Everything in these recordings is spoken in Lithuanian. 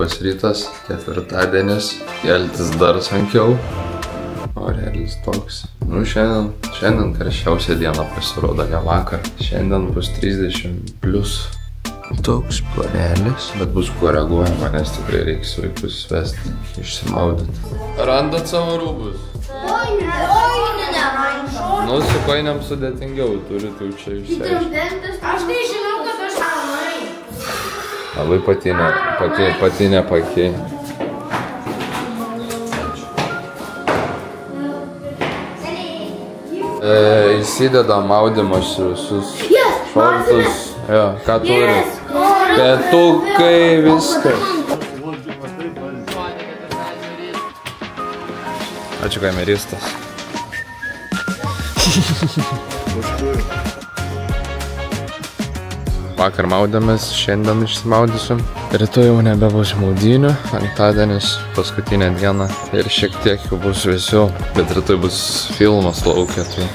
Labas rytas, ketvirtadienis, keltis dar sunkiau. Orelis toks. Nu, šiandien karščiausia diena pasirodo, ne vakar. Šiandien bus 30 plius. Toks planelis, bet bus koreguojama, nes tikrai reiks vaikus vesti, išsimaudyti. Randat savo rūbus? Nu, su koiniam sudėtingiau, turit jau čia išsiaiškinti. Aš tai žinau, kad aš Labai patinė pakei. Įsideda maudymosi visus šortus. Jo, ką turit? Pietukai, viskas. Ačiū kameristas. Vakar maudėmės, šiandien išsimaudysim. Rytoj jau nebebus maudynių, penktadienis, paskutinė diena ir šiek tiek jau bus vėsiau, bet rytoj bus filmas laukia, tai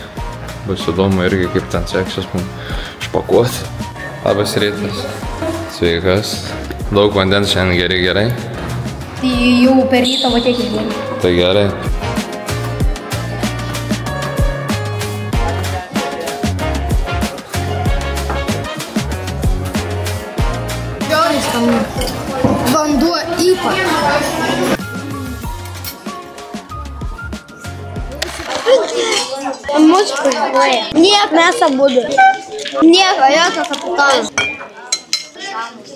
bus įdomu irgi kaip ten seksis mums išpakuoti. Labas rytas. Sveikas. Daug vandens šiandien gerai? Tai jau per rytą va tiek išdėlį. Tai gerai. Vanduo ypač. Mūsų važiuoja. Niek mes abudu. Nieko, jokio kapitano.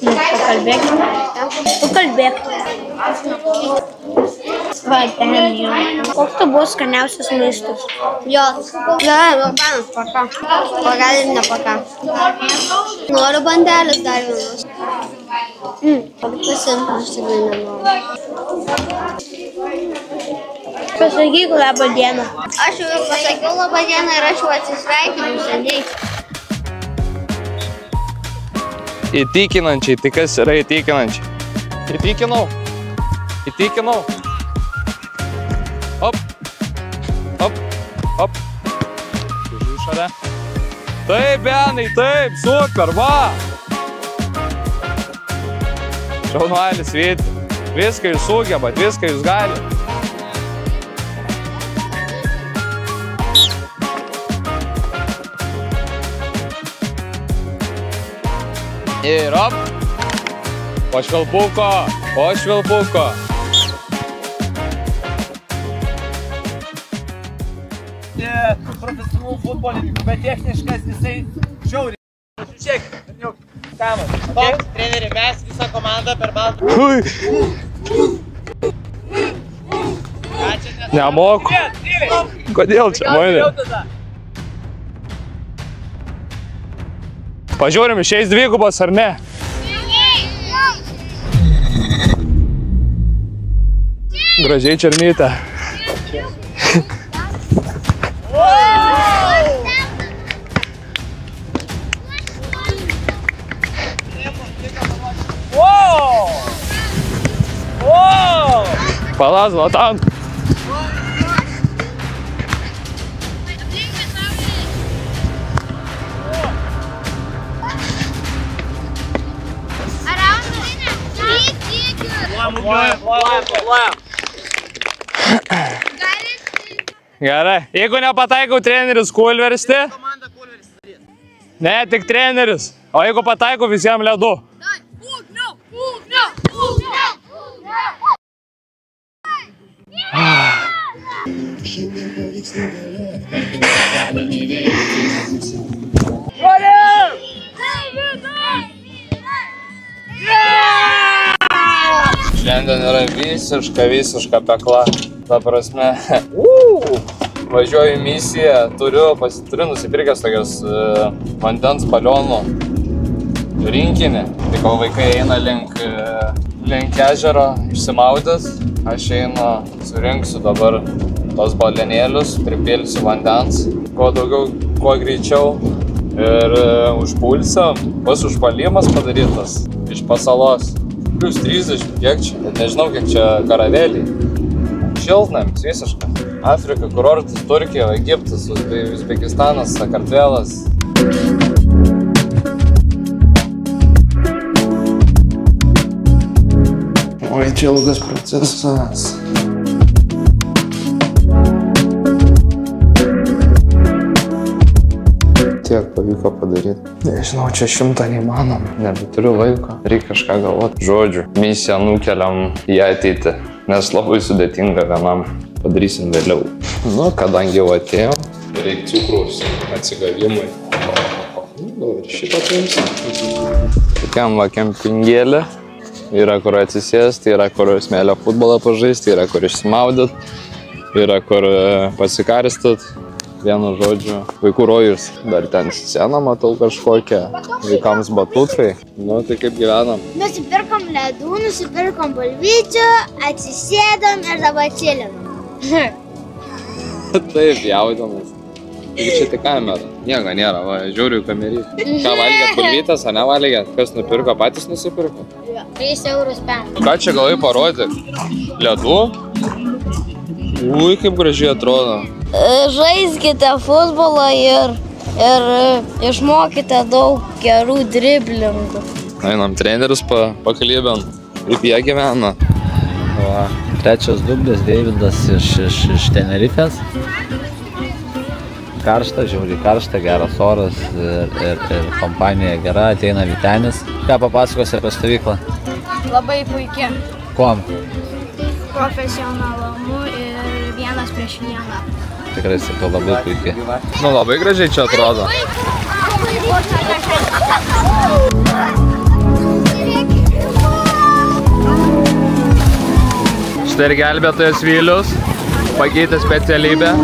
Pakalbėkime. Pakalbėk. Va, ten jau. Koks tu bus skaniausias maistas? Jos. Gerai, panas paka. Paka ir nepaka. Noriu bandelės dar vienos. Pasimti, aš tikrai nenoriu. Pasakyk labą dieną. Aš jau pasakiau labą dieną ir aš jau atsisveikinu seniai. Įtikinančiai, tai kas yra įtikinančiai? Įtikinau. Įtikinau. Hop. Hop. Hop. Žiūrėjau šalia. Taip, Benai, taip, super, va. Šaunuolis, Vyti. Viską jūs sugebat, viską jūs galite. Ir op. Po švilpuko, po švilpuko. Profesionalų futbolininkų, bet techniškas jisai žiauriai. Žiūrėk, kamas. Top, treneri, mes visą komandą per baltą. Nemoku. Kodėl čia mane? Pažiūrim, išeis dvigubas ar ne? Gražiai Černytė. Palaz, Zlatan. Gerai. Jeigu nepataikau, treneris kulversti. Ne, tik treneris. O jeigu pataikau, visiems ledu. Šiandien yra visiška pekla. Ta prasme, važiuoju į misiją, turiu nusipirkęs tokias vandens balionų rinkinį. Tai kol vaikai eina link ežero išsimaudęs, aš einu, surinksiu dabar tos balionėlius, pripilsiu vandens, kuo daugiau, kuo greičiau ir užpulsiu. Bus užpalimas padarytas iš pasalos. Plius 30, kiek čia, bet nežinau, kiek čia karavėliai. Šiltnamis, visiškai. Afrika, kurortas, Turkija, Egiptas, Uzbekistanas, Sakartvelas. Oi, čia ilgas procesas. Tiek pavyko padaryti. Nežinau, čia 100 neįmanom. Nebeturiu laiko. Reikia kažką galvoti. Žodžiu, misiją nukeliam į ateitį, nes labai sudėtinga vienam. Padarysim vėliau. Nu, kadangi jau atėjom, reikia cukrus atsigavimui. Gal ir šitą paimsim. Tokiam va kempingėlį. Yra kur atsisėsti, yra kur smėlio futbolą pažaisti, yra kur išsimaudyt, yra kur pasikarstit. Vienu žodžiu, vaikų rojus. Dar ten sceną matau kažkokią, vaikams batukai. Nu, tai kaip gyvenam? Nusipirkom ledų, nusipirkom bulvyčių, atsisėdom ir dabar čilinam. Taip, jaudinas. Taigi čia tik kamera. Nieko nėra, va, žiūriu į kamerį. Ką valgėt, bulvytės, ar nevalgėt? Kas nupirko, patys nusipirko? 3 eurus per. Ką čia galai parodyti? Ledų? Ui, kaip gražiai atrodo. Žaiskite futbolą ir išmokite daug gerų driblingų. Einam treneris pakalybėm, kaip jie gyvena. Va, trečias dublis, Deividas iš Tenerifės. Karšta, žiauriai karšta, geras oras ir kompanija gera, ateina Vytenis. Ką papasakosi apie stovyklą? Labai puikia. Kuom? Profesionalumu ir 1 prieš 1. Tikrai sakau, labai puikiai. Nu, labai gražiai čia atrodo. Štai ir gelbėtojas Vilius pakeitė specialybę.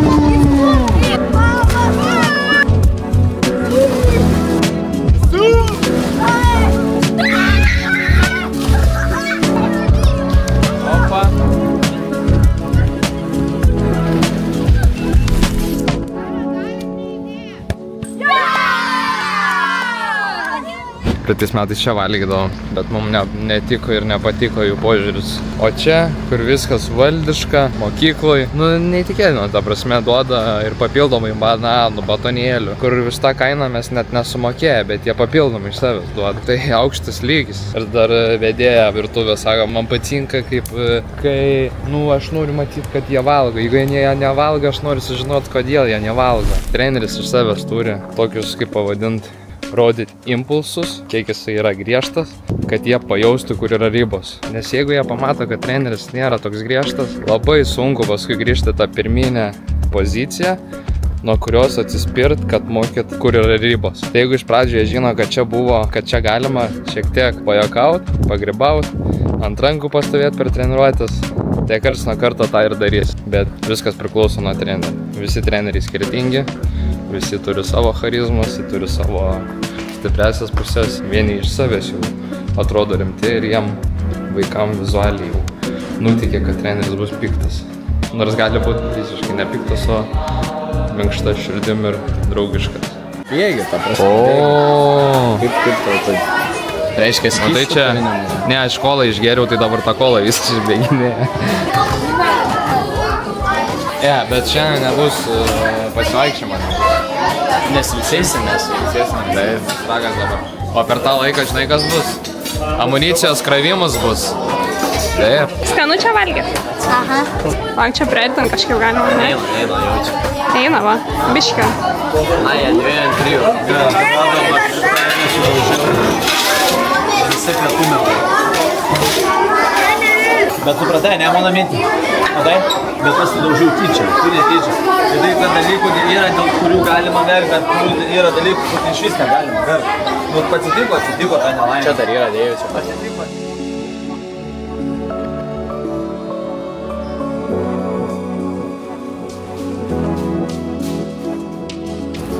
Praeitais metais čia valgydavom, bet mums netiko ir nepatiko jų požiūris. O čia, kur viskas valdiška, mokykloj, nu neįtikėtina, ta prasme, duoda ir papildomai bananų, batonėlių, kur už tą kainą mes net nesumokėję, bet jie papildomai iš savęs duoda. Tai aukštas lygis. Ir dar vedėja virtuvė sako, man patinka kaip, kai, nu, aš noriu matyti, kad jie valgo. Jeigu jie nevalgo, aš noriu sužinoti, kodėl jie nevalgo. Treneris iš savęs turi tokius, kaip pavadinti, rodyti impulsus, kiek jisai yra griežtas, kad jie pajaustų, kur yra ribos. Nes jeigu jie pamato, kad treneris nėra toks griežtas, labai sunku paskui grįžti tą pirminę poziciją, nuo kurios atsispirt, kad mokyt, kur yra ribos. Tai jeigu iš pradžio jie žino, kad čia buvo, kad čia galima šiek tiek pajuokaut, pagrybaut, ant rankų pastovėti per treniruotes, tai karts nuo karto tą ir darys. Bet viskas priklauso nuo trenerių. Visi treneriai skirtingi. Visi turi savo charizmą, visi turi savo stipresias pusės. Vieni iš savęs jau atrodo rimti ir jiem vaikam vizualiai jau nutikė, kad treneris bus piktas. Nors gali būti visiškai nepiktas, o minkšta širdim ir draugiškas. Jėgi, ta prasme. O. Kaip tai? Reiškia, O tai čia, ne, aš kolą išgeriau, tai dabar tą kolą viskas išbėginėja. Bet šiandien nebus pasivaikščiama. Nesilsėsimės. Taip, ragas dabar. O per tą laiką, žinai, kas bus? Amunicijos kravimas bus. Taip. Skanu čia valgyti? Aha. Val čia priartin kažkaip galima, ne? Eina, jaučiu. Eina, va. Biškio. Na, jie 2-3. Visi pietumė. Bet supratai, ne mano mintį. Matai? Bet pasidaužiau tyčia. Tu netyčia. Ir tai, kad dalykų yra, dėl kurių galima verti, bet yra dalykų, kur iš vis negalima verti. Nu, atsitiko tą nelaimę. Čia dar yra dėjus, čia pasitiko.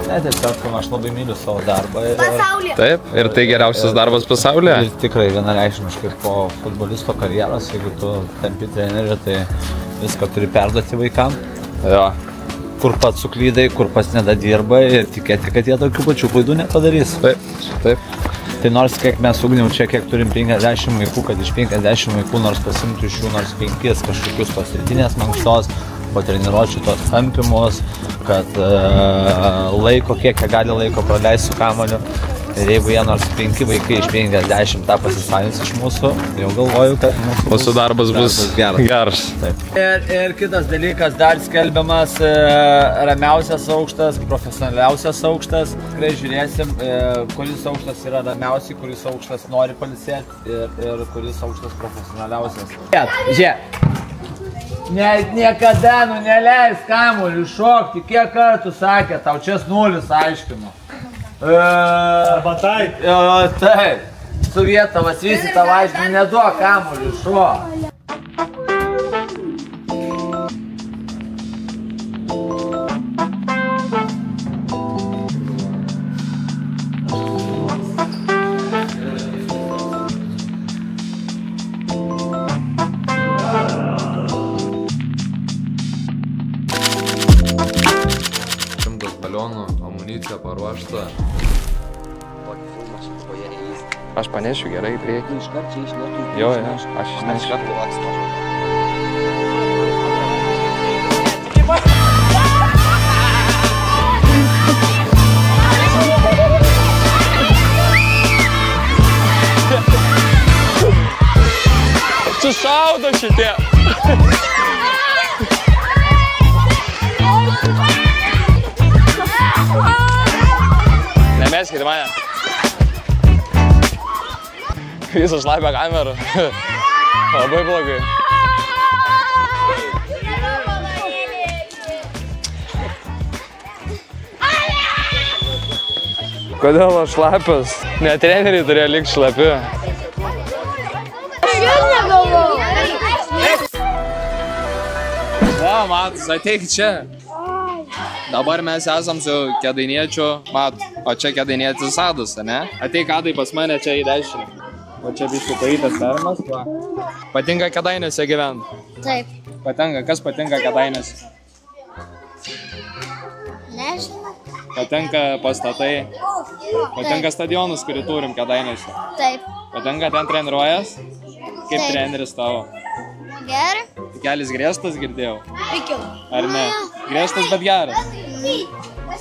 Ne, tiesiog, aš labai myliu savo darbą. Pasaulyje. Taip, ir tai geriausias darbas pasaulyje. Ir tikrai vienareikšmiškai po futbolisto karjeros, jeigu tu tampi treneriu, tai viską turi perduoti vaikam. Jo. Kur pats suklydai, kur pats nedadirba ir tikėti, kad jie tokių pačių klaidų nepadarys. Taip, taip. Tai nors kiek mes ugniau čia, kiek turim 50 vaikų, kad iš 50 vaikų nors pasimtų iš jų nors 5 kažkokius tos rytinės mankštos, po treniruočių tos tampymus, kad laiko, kiek jie gali laiko praleisti su kamuoliu. Ir jeigu jie nors 5 vaikai iš 50 tą pasisavins iš mūsų, jau galvoju, kad Mūsų darbas bus geras. Ir kitas dalykas, dar skelbiamas ramiausias aukštas, profesionaliausias aukštas. Tikrai žiūrėsim, kuris aukštas yra ramiausiai, kuris aukštas nori pailsėti ir kuris aukštas profesionaliausias. Žiūrėk, niekada neleis kamuolį šokti, kiek kartų sakė, tau čia 0 aiškinu. Arba tai. Taip, su Vietavas visi tau aiškinu, neduok kamuolį šok. Balionų, amunicija paruošta. Aš panešiu gerai į priekį. Jo, aš išnešiu. Sušaudo šitie. Nemeskite mane. Visą šlaipę kamerą. Labai blogai. Kodėl aš šlapias? Ne treneriai turėjo likti šlapi. Va, matus, ateik čia. Dabar mes esam su Kėdainiečiu, o čia Kėdainietis Adas, ne? Ateik Adai pas mane čia į dešinę. O čia biškai parytas fermas, va. Patinka Kėdainiuose gyventi? Taip. Patinka, kas patinka Kėdainiuose? Nežinau. Patinka pastatai? Patinka stadionus, kurį turim Kėdainiuose? Taip. Patinka ten treniruojas? Kaip Taip. treneris tavo? Gerai. Kelis griežtas girdėjau? Pikiau. Ar ne? Griežtas, bet geras.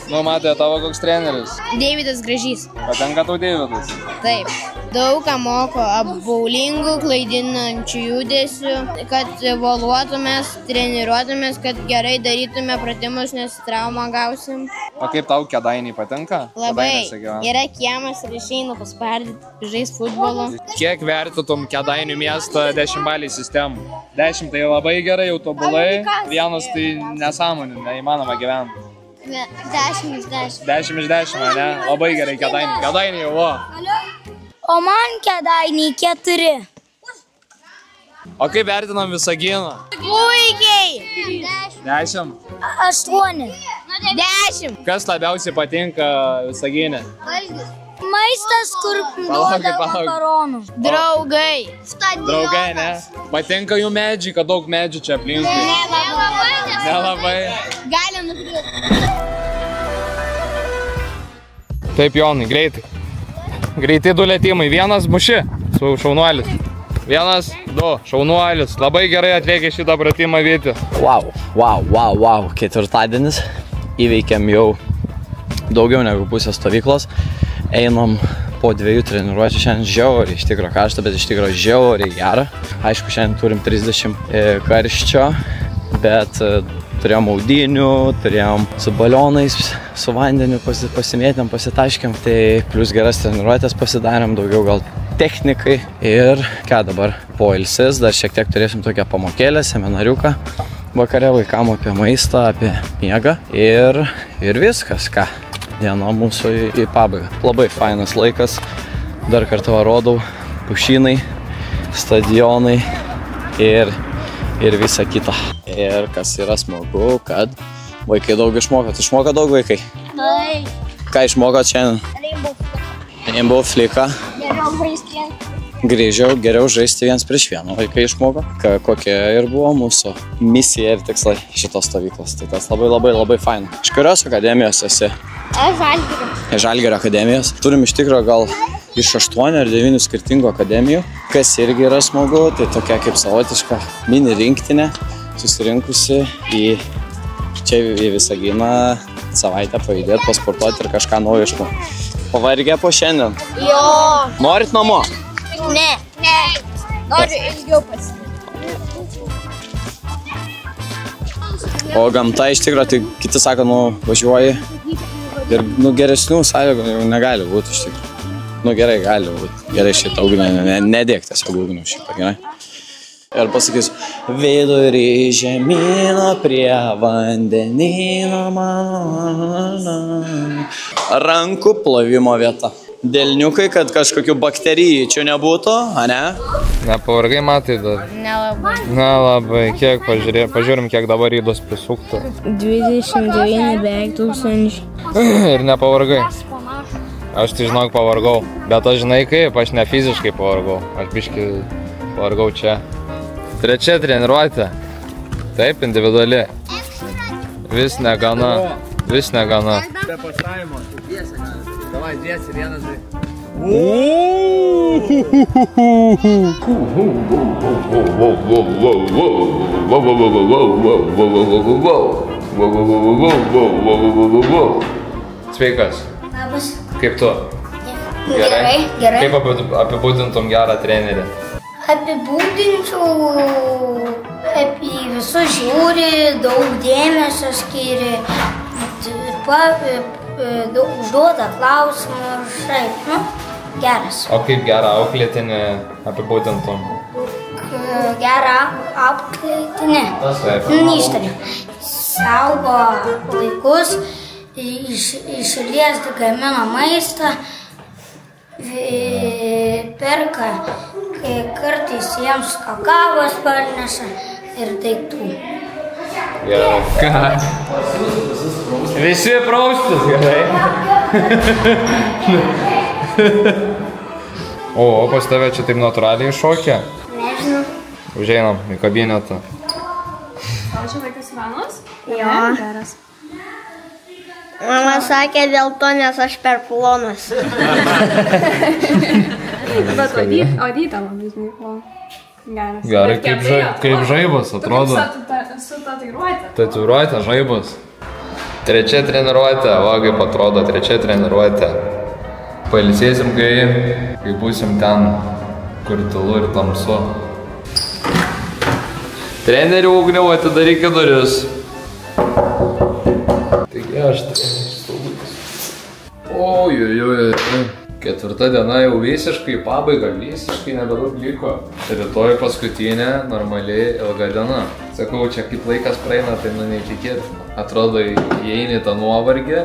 Nu, matė, tavo koks treneris? Deividas Gražys. Patinka tau Deividas? Taip. Daug ką moko apgaulingų, klaidinančių judesių, kad evoluotumės, treniruotumės, kad gerai darytume pratimus, nes traumą gausim. O kaip tau Kėdainiai patinka? Labai. Kėdainiuose gyvent? Yra kiemas ir išeina paspardyti, žais futbolo. Kiek vertytum Kėdainių miestą 10-baliai sistemų? 10 tai labai gerai, jau tobulai, 1 tai nesąmonė, neįmanoma gyventi. 10 iš 10. 10 iš 10, ne? Labai gerai Kėdainiai. Kėdainiai jau, o. O man Kėdainiai 4. O kaip vertinam Visaginą? Puikiai! 10. 8. 10! Kas labiausiai patinka Visaginė? Maistas, kur Palaukit, palaukit. makaronų. Draugai! Draugai, ne? Patinka jų medžiai, kad daug medžių čia aplinkui. Nelabai. Galim nupirkti. Taip, Jonai, greitai. Greitai 2 lėtimai. 1 muši, šaunuolis. 1, 2, šaunuolis. Labai gerai atliekė šitą pratimą Vytį. Wow. Ketvirtadienis. Įveikėm jau daugiau negu pusę stovyklos. Einam po 2 treniruočių. Šiandien žiauriai, iš tikro karšta, bet iš tikro žiauriai gera. Aišku, šiandien turim 30 karščio, bet turėjom maudynių, turėjom su balionais, su vandeniu pasimėtėm, pasitaškėm. Tai plus geras treniruotės pasidarėm, daugiau gal technikai. Ir ką dabar? Poilsis, dar šiek tiek turėsim tokią pamokėlę, seminariuką. Vakare vaikam apie maistą, apie miegą. Ir viskas, ką? Diena mūsų į pabaigą. Labai fainas laikas. Dar kartą rodau. Pušynai, stadionai ir visa kita. Ir kas yra smagu, kad vaikai daug išmokot. Išmoko daug vaikai? Taip. Ką išmokot šiandien? Rainbow fliką. Geriau žaisti 1-1 vaikai išmoko. Kokia ir buvo mūsų misija ir tikslai šitos stovyklos. Tai tas labai faina. Iš kurios akademijos esi? Žalgirio. Žalgirio akademijos. Turim iš tikro gal iš 8 ar 9 skirtingų akademijų. Kas irgi yra smagu, tai tokia kaip savotiška mini rinktinė, susirinkusi čia į Visaginą savaitę pajudėti, pasportuoti ir kažką naujo išmokti. Pavargę po šiandien? Jo. Norit namo? Ne. Noriu ilgiau pasilikti. O gamta iš tikrųjų, tai kiti sako, važiuoji ir geresnių sąlygų jau negali būti iš tikrųjų. Gerai, gali būti. Gerai šitą ugnį, nedėk tiesiog ugnių šitą, gerai? Ir pasakysiu, vidurį žemyno prie vandenyno mano. Rankų plovimo vieta. Delniukai, kad kažkokių bakterijų čia nebūtų, ne? Nepavargai matai dar? Nelabai. Nelabai. Kiek pažiūrim, kiek dabar įdos prisuktų. 29 beveik 1000. Ir nepavargai. Aš tai žinok pavargau. Bet aš žinai kaip, aš ne fiziškai pavargau. Aš biškai pavargau čia. Trečia treniruotė. Taip, individuali. Vis negana. Vis negana. Be pašavimo. Davai, dėsi, vienas žai. Sveikas. Labas. Kaip tu? Gerai. Kaip apibūdintum gerą trenerį? Apibūdinčiau, apie visus žiūri, daug dėmesio skiri, užduoda klausimų ir šaip, geras. O kaip gerą auklėtinį apibūdintum? Gerą auklėtinį. Neištariu. Saugo vaikus, iš šalies gamina maistą, perka kartais jiems kakavos parneša ir daiktų. Gerai. Ką? Visi praustis, gerai. O pas tave čia taip natūraliai šokia? Nežinau. Užeinam į kabinetą. O čia vaikas Ivanas? Jo. Geras. Mama sakė dėl to, nes aš per plonas. Bet odyta labai, žinai, o geras. Gerai, kaip žaibas atrodo. Su tatuiruotė. Tatuiruotė, žaibas. Trečia treniruotė, va kaip atrodo, trečia treniruotė. Pailsėsim, kai būsim ten, kur tylu ir tamsu. Trenerių Ugniau, atidarykit duris. Taigi aš treneris Ugnius. Ojojoj. Ketvirta diena jau visiškai pabaiga, visiškai nebedaug liko. Rytoj paskutinė, normaliai ilga diena. Sakau, čia kaip laikas praeina, tai neįtikėtina. Atrodo, įeini tą nuovargį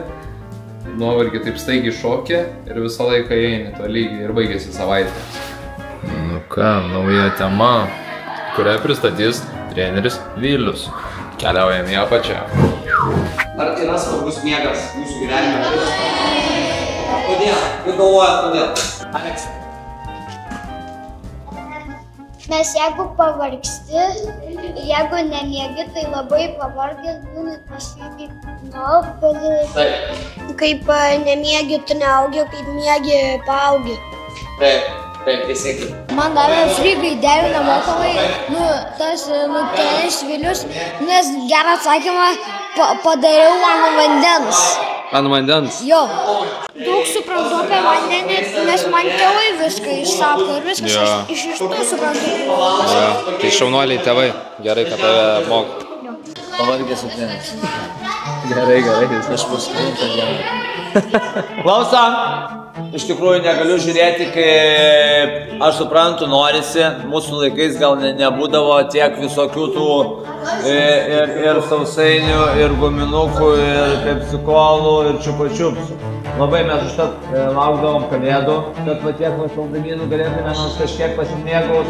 taip staigiai šokė ir visą laiką įeini to lygiai ir baigėsi savaitę. Nu ką, nauja tema, kurią pristatys treneris Vilius. Keliaujam į apačią. Ar yra svarbus miegas jūsų gyvenime? Kodėl? Kaip galvojat, kodėl? Aleks. Nes jeigu pavargsti, jeigu nemiegi, tai labai pavargęs būni kažkaip Taip. Kaip nemiegi, tu neaugi, kaip miegi, paaugi. Taip, teisingai. Man davė frygai 9 nemokamai, treneris Vilius, nes gerą atsakymą padariau ant vandens. Ant vandens? Jo. Daug suprantu apie vandenį, nes man tėvai viską išsako ir viskas iš to suprantu. Tai šaunuoliai tėvai, gerai, kad tave moko. Pavargęs treneris. Gerai, aš paskutinį dieną. Klausom! Iš tikrųjų negaliu žiūrėti, kai aš suprantu, norisi, mūsų laikais gal nebūdavo tiek visokių tų ir sausainių, ir guminukų, ir pepsikolų, ir čiupačiupsų. Labai mes užtat laukdavom kalėdų, kad va tiek saldumynų galėtume nors kažkiek pasimėgaut.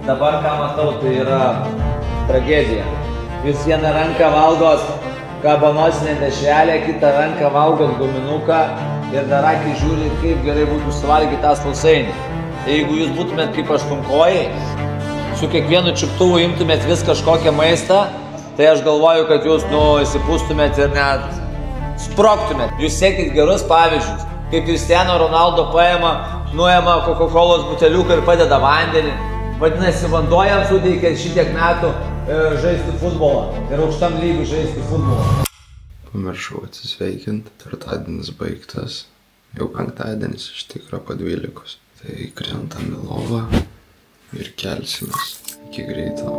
Dabar, ką matau, tai yra tragedija. Jūs vieną ranką valgot kabanosinę dešrelę, kitą ranką valgot guminuką ir dar akį žiūri, kaip gerai būtų suvalgyti tą sausainį. Jeigu jūs būtumėt kaip aštunkojai, su kiekvienu čiuptuvu imtumėt vis kažkokią maistą, tai aš galvoju, kad jūs įsipūstumėt ir net sprogtumėt. Jūs siekit gerus pavyzdžius, kaip Cristiano Ronaldo nuima Coca-Colos buteliuką ir padeda vandenį. Vadinasi, vanduo jam suteikia šitiek metų žaisti futbolą ir aukštam lygiui žaisti futbolą. Pamiršau atsisveikinti, ketvirtadienis baigtas. Jau penktadienis iš tikro po 12. Tai krentam į lovą ir kelsimės iki greito.